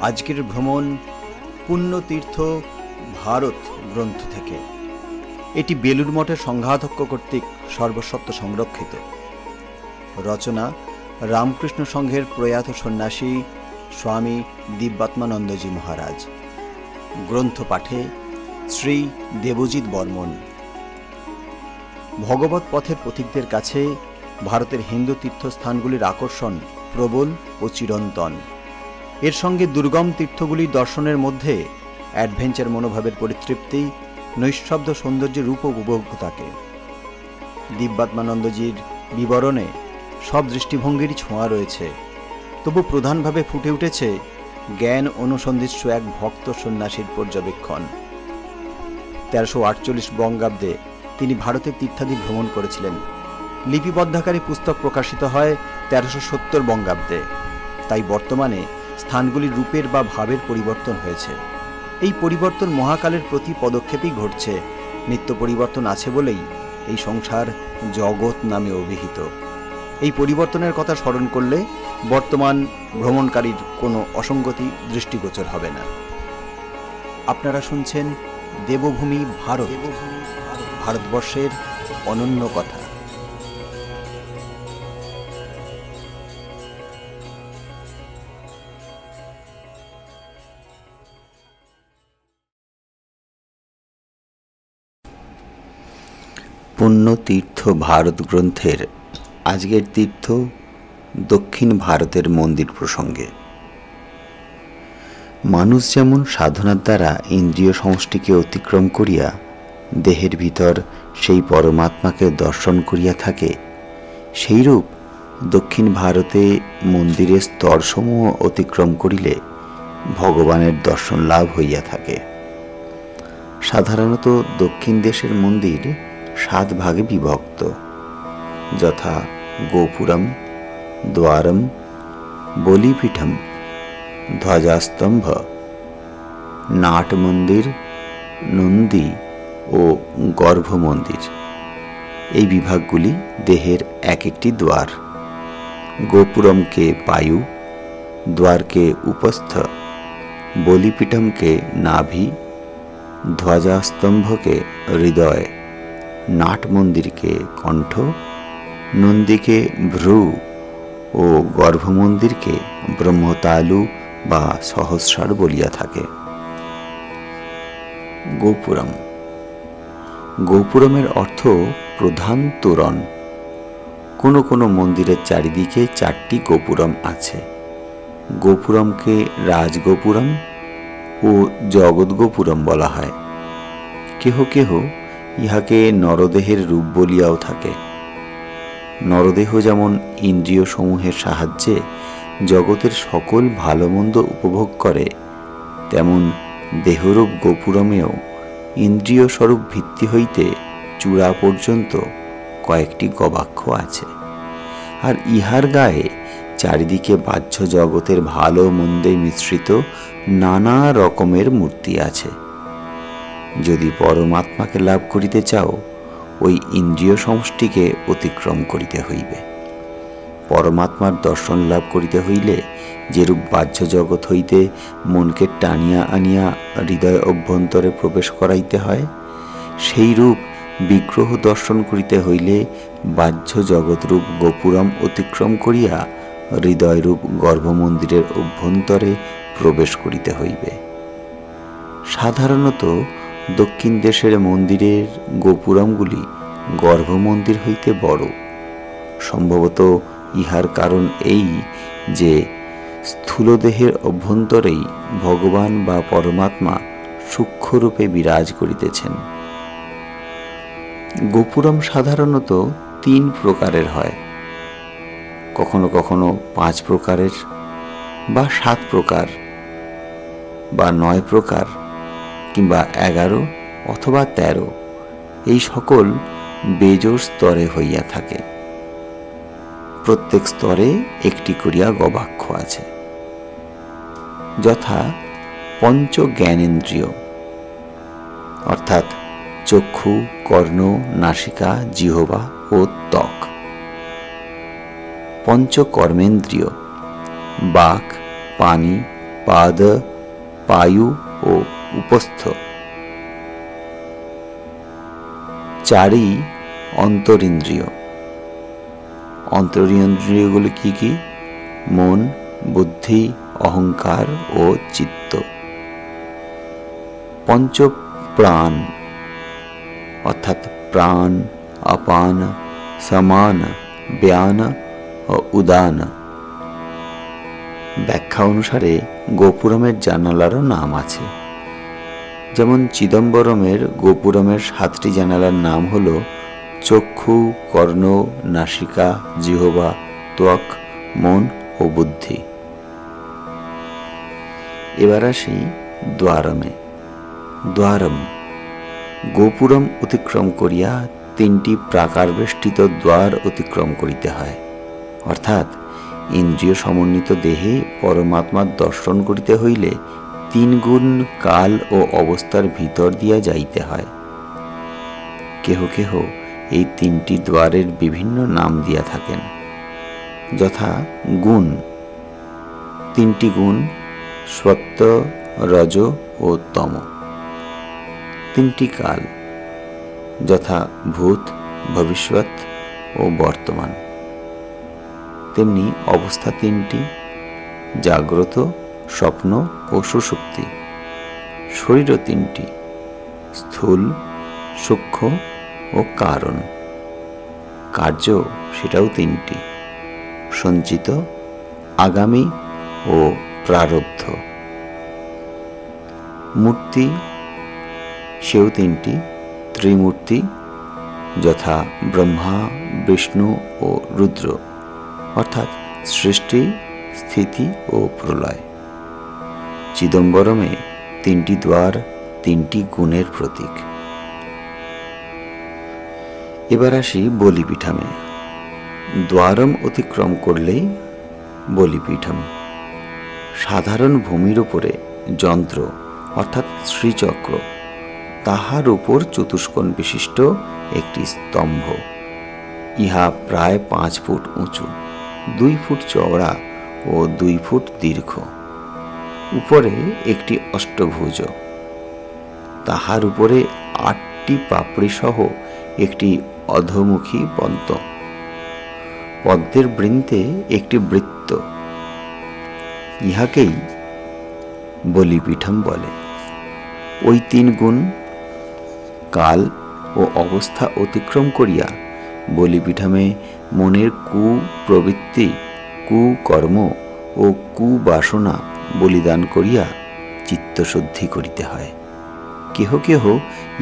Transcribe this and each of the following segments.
আজকের ভ্রমণ পুণ্যতীর্থ ভারত গ্রন্থ থেকে। এটি বেলুড় মঠের সংঘাধ্যক্ষ কর্তৃক সর্বস্বত্ব সংরক্ষিত। রচনা রামকৃষ্ণ সংঘের প্রয়াত সন্ন্যাসী স্বামী দিব্যাত্মানন্দজি মহারাজ। গ্রন্থ পাঠে শ্রী দেবজিৎ বর্মন। ভগবত পথের পথিকদের কাছে ভারতের হিন্দু তীর্থস্থানগুলির আকর্ষণ প্রবল ও চিরন্তন। এর সঙ্গে দুর্গম তীর্থগুলির দর্শনের মধ্যে অ্যাডভেঞ্চার মনোভাবের পরিতৃপ্তি, নৈঃশব্দ সৌন্দর্যের রূপ উপভোগ থাকে। দিব্যাত্মানন্দজির বিবরণে সব দৃষ্টিভঙ্গিরই ছোঁয়া রয়েছে, তবু প্রধানভাবে ফুটে উঠেছে জ্ঞান অনুসন্ধিৎসু এক ভক্ত সন্ন্যাসীর পর্যবেক্ষণ। 1348 বঙ্গাব্দে তিনি ভারতের তীর্থাদি ভ্রমণ করেছিলেন। লিপিবদ্ধাকারী পুস্তক প্রকাশিত হয় 1370 বঙ্গাব্দে। তাই বর্তমানে স্থানগুলির রূপের বা ভাবের পরিবর্তন হয়েছে। এই পরিবর্তন মহাকালের প্রতি পদক্ষেপেই ঘটছে। নিত্য পরিবর্তন আছে বলেই এই সংসার জগৎ নামে অভিহিত। এই পরিবর্তনের কথা স্মরণ করলে বর্তমান ভ্রমণকারীর কোনো অসঙ্গতি দৃষ্টিগোচর হবে না। আপনারা শুনছেন দেবভূমি ভারত, ভারতবর্ষের অনন্য কথা। পুণ্যতীর্থ ভারত গ্রন্থের আজকের তীর্থ দক্ষিণ ভারতের মন্দির প্রসঙ্গে। মানুষ যেমন সাধনার দ্বারা ইন্দ্রিয় সমষ্টিকে অতিক্রম করিয়া দেহের ভিতর সেই পরমাত্মাকে দর্শন করিয়া থাকে, সেইরূপ দক্ষিণ ভারতে মন্দিরের স্তরসমূহ অতিক্রম করিলে ভগবানের দর্শন লাভ হইয়া থাকে। সাধারণত দক্ষিণ দেশের মন্দির 7 ভাগে বিভক্ত, যথা গোপুরম, দ্বারম, বলিপীঠম, ধ্বজাস্তম্ভ, নাট মন্দির, নন্দী ও গর্ভ মন্দির। এই বিভাগগুলি দেহের এক একটি দ্বার। গোপুরমকে পায়ু, দ্বারকে উপস্থ, বলিপীঠমকে নাভি, ধ্বজাস্তম্ভকে হৃদয়, নাট মন্দিরকে কণ্ঠ, নন্দীকে ভ্রু ও গর্ভমন্দিরকে ব্রহ্মতালু বা সহস্রার বলিয়া থাকে। গোপুরম। গোপুরমের অর্থ প্রধান তোরণ। কোনো কোনো মন্দিরের চারিদিকে 4টি গোপুরম আছে। গোপুরমকে রাজগোপুরম ও জগৎ গোপুরম বলা হয়। কেহ কেহ ইহাকে নরদেহের রূপ বলিয়াও থাকে। নরদেহ যেমন ইন্দ্রিয় সমূহের সাহায্যে জগতের সকল ভালো মন্দ উপভোগ করে, তেমন দেহরূপ গোপুরমেও ইন্দ্রিয় স্বরূপ ভিত্তি হইতে চূড়া পর্যন্ত কয়েকটি গবাক্ষ আছে। আর ইহার গায়ে চারিদিকে বাহ্য জগতের ভালো মন্দে মিশ্রিত নানা রকমের মূর্তি আছে। যদি পরমাত্মাকে লাভ করিতে চাও, ওই ইন্দ্রিয় সমষ্টিকে অতিক্রম করিতে হইবে। পরমাত্মার দর্শন লাভ করিতে হইলে যেরূপ বাহ্য জগৎ হইতে মনকে টানিয়া আনিয়া হৃদয় অভ্যন্তরে প্রবেশ করাইতে হয়, সেই রূপ বিগ্রহ দর্শন করিতে হইলে বাহ্য জগৎরূপ গোপুরম অতিক্রম করিয়া হৃদয়রূপ গর্ভমন্দিরের অভ্যন্তরে প্রবেশ করিতে হইবে। সাধারণত দক্ষিণ দেশের মন্দিরের গোপুরমগুলি গর্ভমন্দির হইতে বড়। সম্ভবত ইহার কারণ এই যে স্থূলদেহের অভ্যন্তরেই ভগবান বা পরমাত্মা সূক্ষ্মরূপে বিরাজ করিতেছেন। গোপুরম সাধারণত 3 প্রকারের হয়, কখনো কখনো 5 প্রকারের বা 7 প্রকার বা 9 প্রকার কিংবা 11 অথবা 13, এই সকল বেজোড় স্তরে হইয়া থাকে। প্রত্যেক স্তরে একটি করিয়া গবাক্ষ আছে, যথা পঞ্চ জ্ঞানেন্দ্রিয় অর্থাৎ চক্ষু, কর্ণ, নাসিকা, জিহ্বা ও ত্বক। পঞ্চ কর্মেন্দ্রিয় বাক, পানি, পাদ, পায়ু ও উপস্থ। চারি অন্তরিন্দ্রিয়। অন্তরিন্দ্রিয়গুলি কি কি? মন, বুদ্ধি, অহংকার ও চিত্ত। পঞ্চ প্রাণ অর্থাৎ প্রাণ, আপান, সমান, ব্যান ও উদান। ব্যাখ্যা অনুসারে গোপুরমের জানালারও নাম আছে। যেমন চিদম্বরমের গোপুরমের 7টি জানালার নাম হল চক্ষু, কর্ণ, নাসিকা, জিহ্বা, ত্বক, মন ও বুদ্ধি। এবার আসি দ্বারমে। দ্বারম গোপুরম অতিক্রম করিয়া 3টি প্রাকার বেষ্টিত দ্বার অতিক্রম করিতে হয়। অর্থাৎ ইন্দ্রিয় সমন্বিত দেহে পরমাত্মার দর্শন করিতে হইলে 3 গুণ কাল ও অবস্থার ভিতর দিয়া যাইতে হয়। কেহ কেহ এই 3টি দ্বারের বিভিন্ন নাম দিয়া থাকেন, যথা গুণ 3টি গুণ, সত্য, রজ ও তম। 3টি কাল, যথা ভূত, ভবিষ্যৎ ও বর্তমান। তেমনি অবস্থা 3টি, জাগ্রত, স্বপ্ন ও সুষুপ্তি। শরীরও 3টি, স্থূল, সূক্ষ্ম ও কারণ। কার্য সেটাও 3টি, সঞ্চিত, আগামী ও প্রারব্ধ। মূর্তি সেও 3টি, ত্রিমূর্তি, যথা ব্রহ্মা, বিষ্ণু ও রুদ্র, অর্থাৎ সৃষ্টি, স্থিতি ও প্রলয়। চিদম্বরমে 3টি দ্বার 3টি গুণের প্রতীক। এবার আসি বলিপীঠমে। দ্বারম অতিক্রম করলেই বলিপীঠম। সাধারণ ভূমির উপরে যন্ত্র অর্থাৎ শ্রীচক্র, তাহার উপর চতুষ্কোণ বিশিষ্ট একটি স্তম্ভ। ইহা প্রায় 5 ফুট উঁচু, 2 ফুট চওড়া ও 2 ফুট দীর্ঘ। উপরে একটি অষ্টভুজ, তাহার উপরে 8টি পাপড়ি সহ একটি অধোমুখী পদ্ম। পদ্মের বৃন্তে একটি বৃত্ত, ইহাকেই বলিপীঠম বলে। ওই 3 গুণ, কাল ও অবস্থা অতিক্রম করিয়া বলিপীঠমে মনের কুপ্রবৃত্তি, কুকর্ম ও কুবাসনা বলিদান করিয়া চিত্তশুদ্ধি করিতে হয়। কেহ কেহ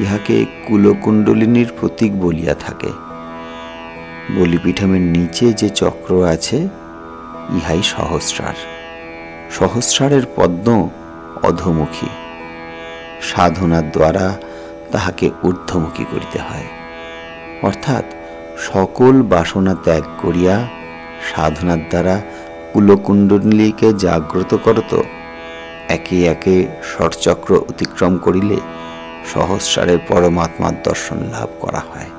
ইহাকে কুলকুণ্ডলিনীর প্রতীক বলিয়া থাকে। বলিপীঠমের নিচে যে চক্র আছে, ইহাই সহস্রার। সহস্রারের পদ্ম অধোমুখী। সাধনার দ্বারা তাহাকে ঊর্ধ্বমুখী করিতে হয়। অর্থাৎ সকল বাসনা ত্যাগ করিয়া সাধনার দ্বারা কুলকুণ্ডলিনীকে জাগ্রত করত একে একে ষটচক্র অতিক্রম করিলে সহস্রারের পরমাত্মার দর্শন লাভ করা হয়।